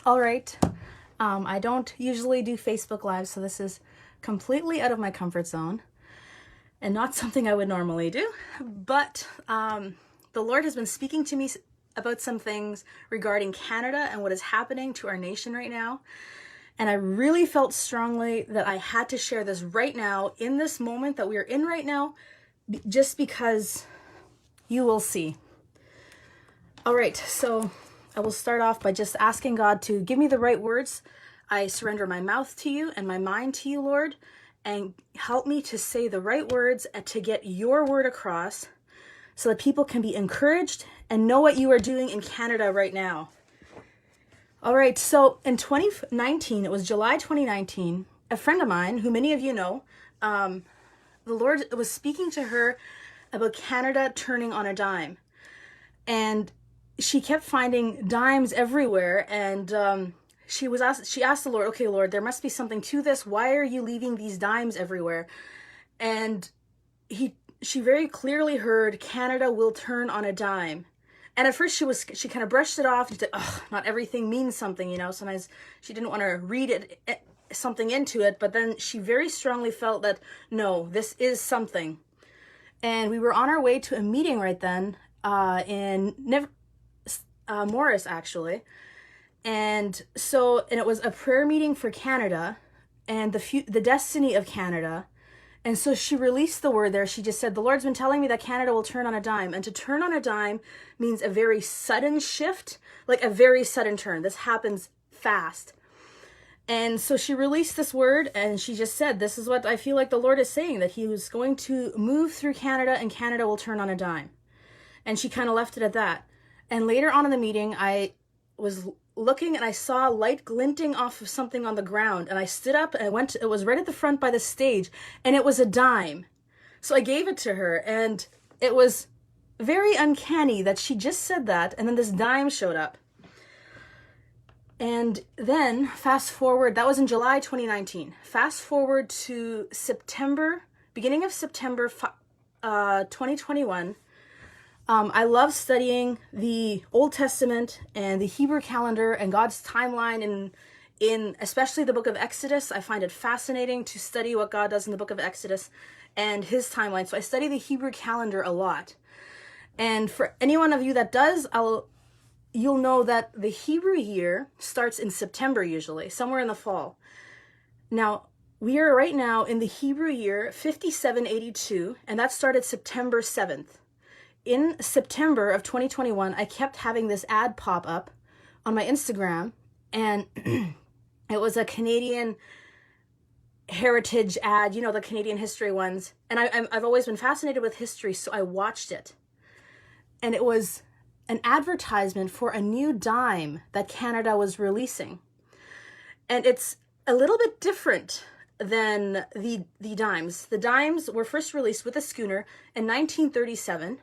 All right. I don't usually do Facebook Live, so this is completely out of my comfort zone and not something I would normally do. But the Lord has been speaking to me about some things regarding Canada and what is happening to our nation right now. And I really felt strongly that I had to share this right now, in this moment that we are in right now, just because you will see. All right, so I will start off by just asking God to give me the right words. I surrender my mouth to you and my mind to you, Lord, and help me to say the right words and to get your word across so that people can be encouraged and know what you are doing in Canada right now. All right, so in 2019, it was July 2019, a friend of mine, who many of you know, the Lord was speaking to her about Canada turning on a dime. And she kept finding dimes everywhere, and she asked the Lord, okay, Lord, there must be something to this. Why are you leaving these dimes everywhere? And she very clearly heard Canada will turn on a dime. And at first she kind of brushed it off. She said, oh, not everything means something, you know. Sometimes she didn't want to read something into it, but then she very strongly felt that, no, this is something. And we were on our way to a meeting right then in Morris, actually. And it was a prayer meeting for Canada and the destiny of Canada. And so she released the word there. She just said, the Lord's been telling me that Canada will turn on a dime. And to turn on a dime means a very sudden shift, like a very sudden turn. This happens fast. And so she released this word, and she just said, this is what I feel like the Lord is saying, that he was going to move through Canada and Canada will turn on a dime. And she kind of left it at that. And later on in the meeting, I was looking and I saw light glinting off of something on the ground. And I stood up and it was right at the front by the stage, and it was a dime. So I gave it to her, and it was very uncanny that she just said that, and then this dime showed up. And then fast forward, that was in July 2019. Fast forward to beginning of September 2021. I love studying the Old Testament and the Hebrew calendar and God's timeline in especially the book of Exodus. I find it fascinating to study what God does in the book of Exodus and his timeline. So I study the Hebrew calendar a lot. And for any one of you that does, you'll know that the Hebrew year starts in September usually, somewhere in the fall. Now, we are right now in the Hebrew year 5782, and that started September 7th. In September of 2021, I kept having this ad pop up on my Instagram, and it was a Canadian heritage ad, you know, the Canadian history ones. And I've always been fascinated with history, so I watched it. And it was an advertisement for a new dime that Canada was releasing. And it's a little bit different than the dimes. The dimes were first released with a schooner in 1937.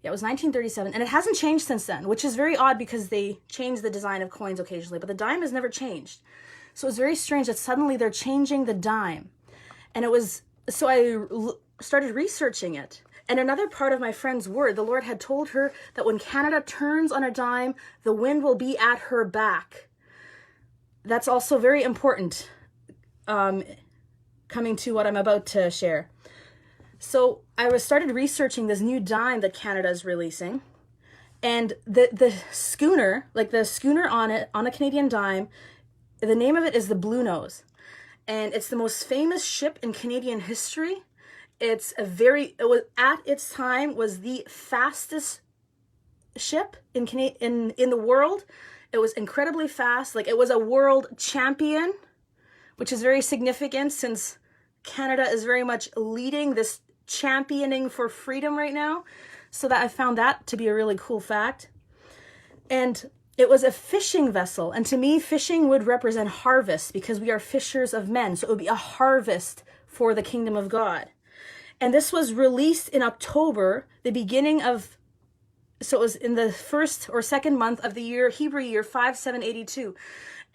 Yeah, it was 1937, and it hasn't changed since then, which is very odd because they change the design of coins occasionally, but the dime has never changed. So it's very strange that suddenly they're changing the dime. And so I started researching it. And another part of my friend's word, the Lord had told her that when Canada turns on a dime, the wind will be at her back. That's also very important, coming to what I'm about to share. So I started researching this new dime that Canada is releasing, and the schooner, like the schooner on a Canadian dime, the name of it is the Blue Nose, and it's the most famous ship in Canadian history. It was at its time was the fastest ship in the world. It was incredibly fast, like it was a world champion, which is very significant since Canada is very much leading this championing for freedom right now. So that I found that to be a really cool fact. And it was a fishing vessel. And to me, fishing would represent harvest because we are fishers of men. So it would be a harvest for the kingdom of God. And this was released in October, so it was in the first or second month of the year, Hebrew year 5782.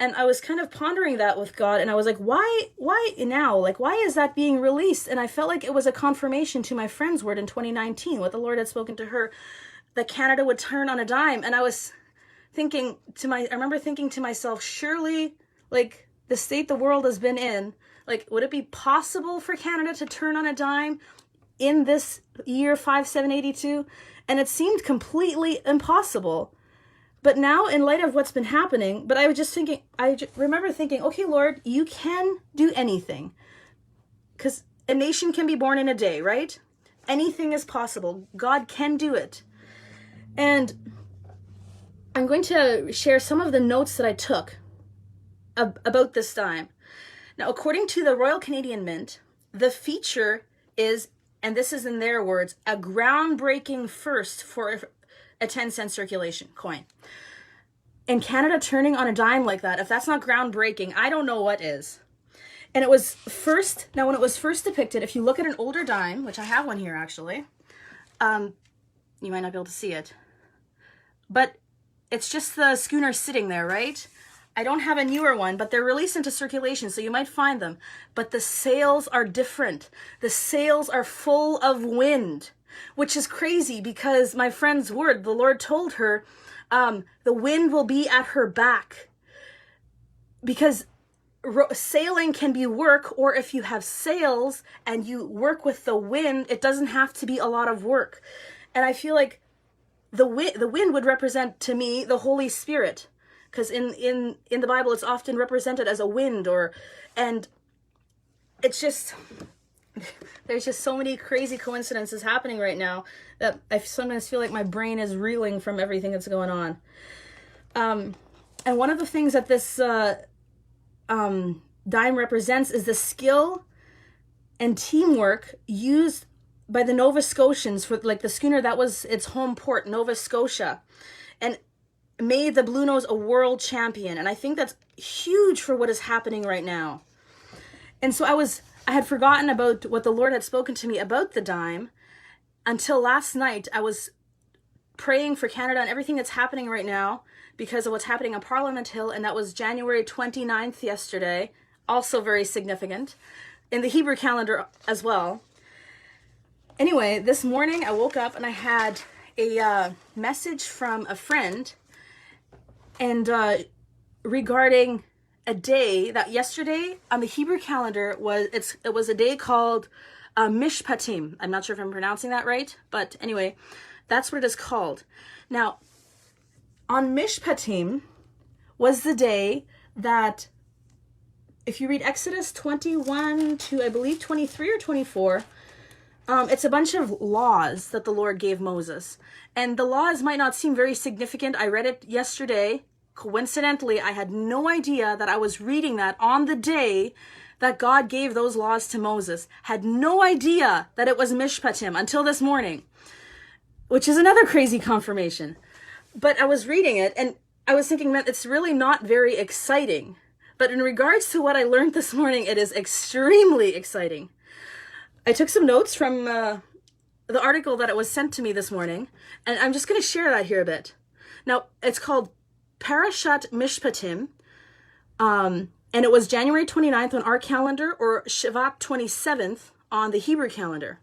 And I was kind of pondering that with God, and I was like, why now? Like, why is that being released? And I felt like it was a confirmation to my friend's word in 2019, what the Lord had spoken to her, that Canada would turn on a dime. And I was I remember thinking to myself, surely, like, the state the world has been in, like, would it be possible for Canada to turn on a dime in this year 5782? And it seemed completely impossible. But now, in light of what's been happening, but I was just thinking, remember thinking, okay, Lord, you can do anything. Because a nation can be born in a day, right? Anything is possible. God can do it. And I'm going to share some of the notes that I took about this dime. Now, according to the Royal Canadian Mint, the feature is, and this is in their words, a groundbreaking first for a 10-cent circulation coin. In Canada, turning on a dime like that, if that's not groundbreaking, I don't know what is. And it was first, now when it was first depicted, if you look at an older dime, which I have one here actually, you might not be able to see it, but it's just the schooner sitting there, right? I don't have a newer one, but they're released into circulation, so you might find them. But the sails are different. The sails are full of wind, which is crazy because my friend's word, the Lord told her, the wind will be at her back. Because sailing can be work, or if you have sails and you work with the wind, it doesn't have to be a lot of work. And I feel like the wind would represent to me the Holy Spirit. Because in the Bible, it's often represented as a wind, and it's just, there's just so many crazy coincidences happening right now that I sometimes feel like my brain is reeling from everything that's going on. And one of the things that this dime represents is the skill and teamwork used by the Nova Scotians for, like, the schooner that was its home port, Nova Scotia, and made the Bluenose a world champion. And I think that's huge for what is happening right now. And so I had forgotten about what the Lord had spoken to me about the dime until last night. I was praying for Canada and everything that's happening right now because of what's happening on Parliament Hill, and that was January 29th yesterday, also very significant, in the Hebrew calendar as well. Anyway, this morning I woke up and I had a message from a friend, and regarding a day that yesterday on the Hebrew calendar it was a day called Mishpatim. I'm not sure if I'm pronouncing that right, but anyway, that's what it is called. Now, on Mishpatim was the day that, if you read Exodus 21 to, I believe, 23 or 24, it's a bunch of laws that the Lord gave Moses. And the laws might not seem very significant. I read it yesterday. Coincidentally, I had no idea that I was reading that on the day that God gave those laws to Moses. Had no idea that it was Mishpatim until this morning, which is another crazy confirmation. But I was reading it and I was thinking, man, it's really not very exciting. But in regards to what I learned this morning, it is extremely exciting. I took some notes from the article that it was sent to me this morning, and I'm just going to share that here a bit. Now, it's called Parashat Mishpatim, and it was January 29th on our calendar, or Shvat 27th on the Hebrew calendar.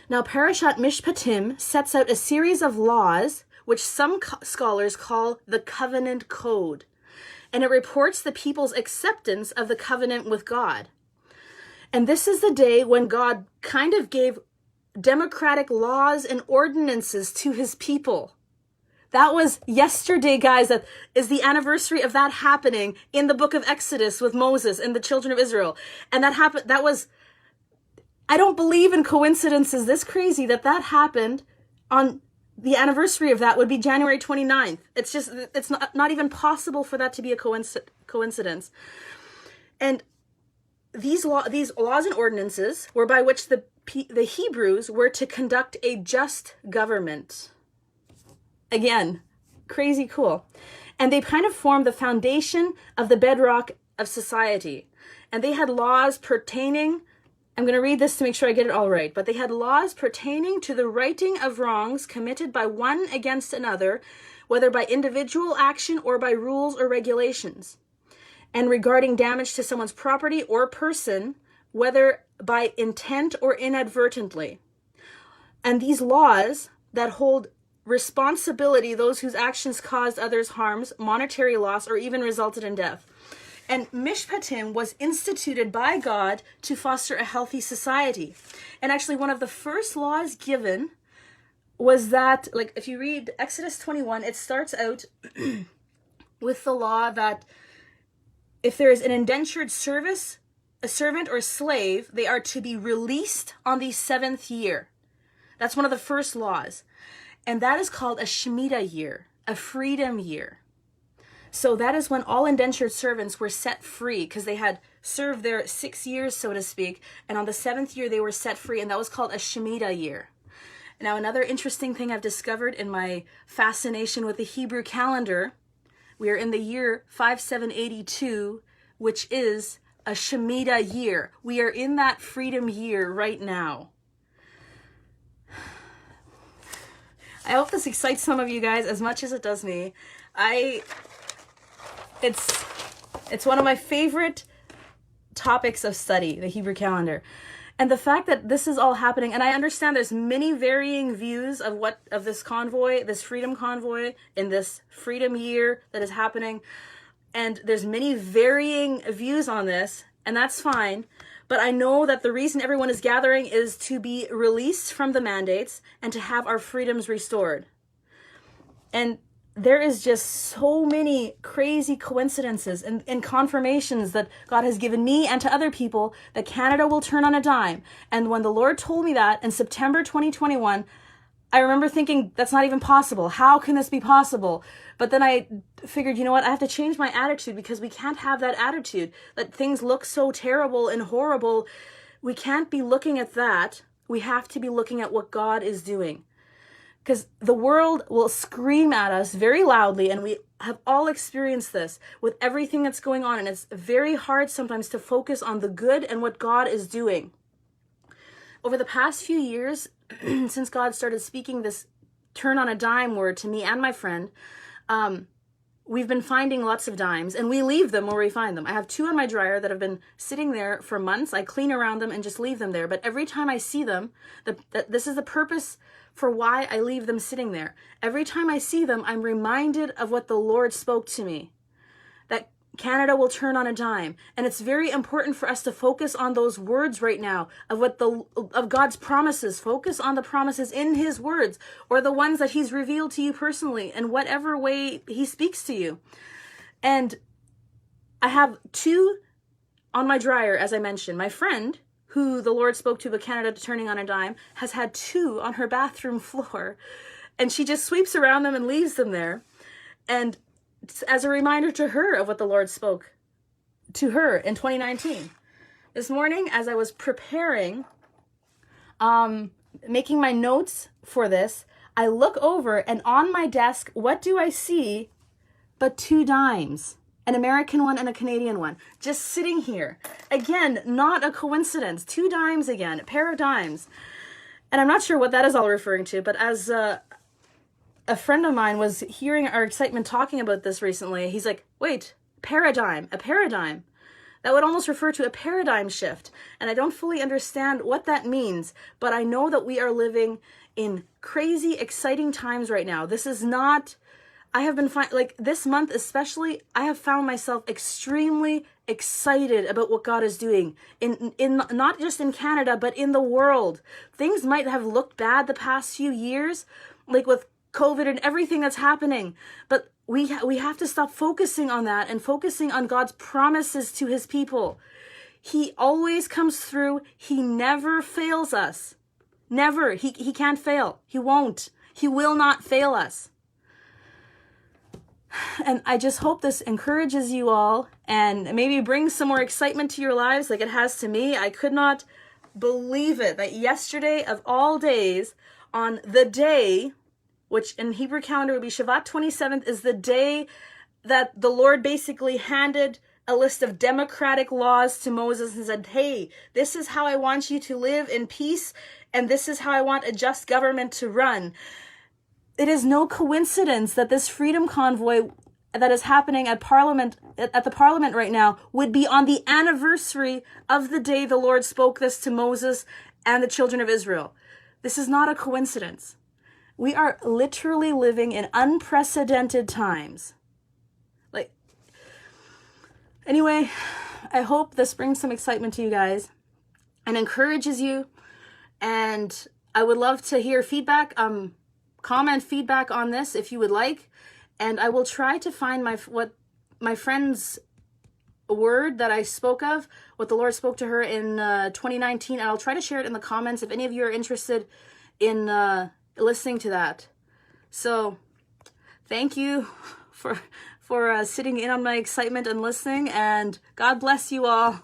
Now, Parashat Mishpatim sets out a series of laws which some scholars call the Covenant Code, and it reports the people's acceptance of the covenant with God. And this is the day when God kind of gave democratic laws and ordinances to his people. That was yesterday, guys. That is the anniversary of that happening in the book of Exodus with Moses and the children of Israel. And that happened, I don't believe in coincidences this crazy that happened on the anniversary of that would be January 29th. It's not even possible for that to be a coincidence. And these laws and ordinances were by which the Hebrews were to conduct a just government. Again, crazy cool. And they kind of formed the foundation of the bedrock of society. And they had laws pertaining, I'm going to read this to make sure I get it all right, but they had laws pertaining to the righting of wrongs committed by one against another, whether by individual action or by rules or regulations, and regarding damage to someone's property or person, whether by intent or inadvertently. And these laws that hold responsibility those whose actions caused others harms, monetary loss, or even resulted in death. And Mishpatim was instituted by God to foster a healthy society. And actually, one of the first laws given was that, like, if you read Exodus 21, it starts out with the law that if there is an indentured service, a servant or slave, they are to be released on the 7th year. That's one of the first laws. And that is called a Shemitah year, a freedom year. So that is when all indentured servants were set free because they had served their 6 years, so to speak. And on the 7th year, they were set free. And that was called a Shemitah year. Now, another interesting thing I've discovered in my fascination with the Hebrew calendar, we are in the year 5782, which is a Shemitah year. We are in that freedom year right now. I hope this excites some of you guys as much as it does me. It's one of my favorite topics of study, the Hebrew calendar. And the fact that this is all happening, and I understand there's many varying views of this convoy, this freedom convoy in this freedom year that is happening. And there's many varying views on this, and that's fine. But I know that the reason everyone is gathering is to be released from the mandates and to have our freedoms restored. And there is just so many crazy coincidences and confirmations that God has given me and to other people that Canada will turn on a dime. And when the Lord told me that in September 2021, I remember thinking, that's not even possible. How can this be possible? But then I figured, you know what? I have to change my attitude because we can't have that attitude that things look so terrible and horrible. We can't be looking at that. We have to be looking at what God is doing. Because the world will scream at us very loudly, and we have all experienced this with everything that's going on, and it's very hard sometimes to focus on the good and what God is doing. Over the past few years, since God started speaking this turn on a dime word to me and my friend, we've been finding lots of dimes, and we leave them where we find them. I have 2 in my dryer that have been sitting there for months. I clean around them and just leave them there. But every time I see them, this is the purpose for why I leave them sitting there. Every time I see them, I'm reminded of what the Lord spoke to me, that Canada will turn on a dime. And it's very important for us to focus on those words right now of God's promises. Focus on the promises in his words, or the ones that he's revealed to you personally in whatever way he speaks to you. And I have 2 on my dryer, as I mentioned. My friend, who the Lord spoke to about Canada turning on a dime, has had 2 on her bathroom floor, and she just sweeps around them and leaves them there. And as a reminder to her of what the Lord spoke to her in 2019. This morning, as I was preparing, making my notes for this, I look over, and on my desk, what do I see but 2 dimes? An American one and a Canadian one, just sitting here. Again, not a coincidence. 2 dimes again, a pair of dimes. And I'm not sure what that is all referring to, but as a friend of mine was hearing our excitement talking about this recently, he's like, wait, a paradigm. That would almost refer to a paradigm shift. And I don't fully understand what that means, but I know that we are living in crazy, exciting times right now. This is not... I have been this month especially, I have found myself extremely excited about what God is doing in not just in Canada, but in the world. Things might have looked bad the past few years, like with COVID and everything that's happening, but we have to stop focusing on that and focusing on God's promises to his people. He always comes through. He never fails us. Never. He can't fail. He won't. He will not fail us. And I just hope this encourages you all and maybe brings some more excitement to your lives like it has to me. I could not believe it that yesterday of all days, on the day, which in Hebrew calendar would be Shabbat 27th, is the day that the Lord basically handed a list of democratic laws to Moses and said, hey, this is how I want you to live in peace, and this is how I want a just government to run. It is no coincidence that this freedom convoy that is happening at the parliament right now would be on the anniversary of the day the Lord spoke this to Moses and the children of Israel. This is not a coincidence. We are literally living in unprecedented times. Like, anyway, I hope this brings some excitement to you guys and encourages you. And I would love to hear feedback, comment feedback on this if you would like. And I will try to find what my friend's word that I spoke of, what the Lord spoke to her in 2019, and I'll try to share it in the comments if any of you are interested in listening to that. So thank you for sitting in on my excitement and listening, and God bless you all.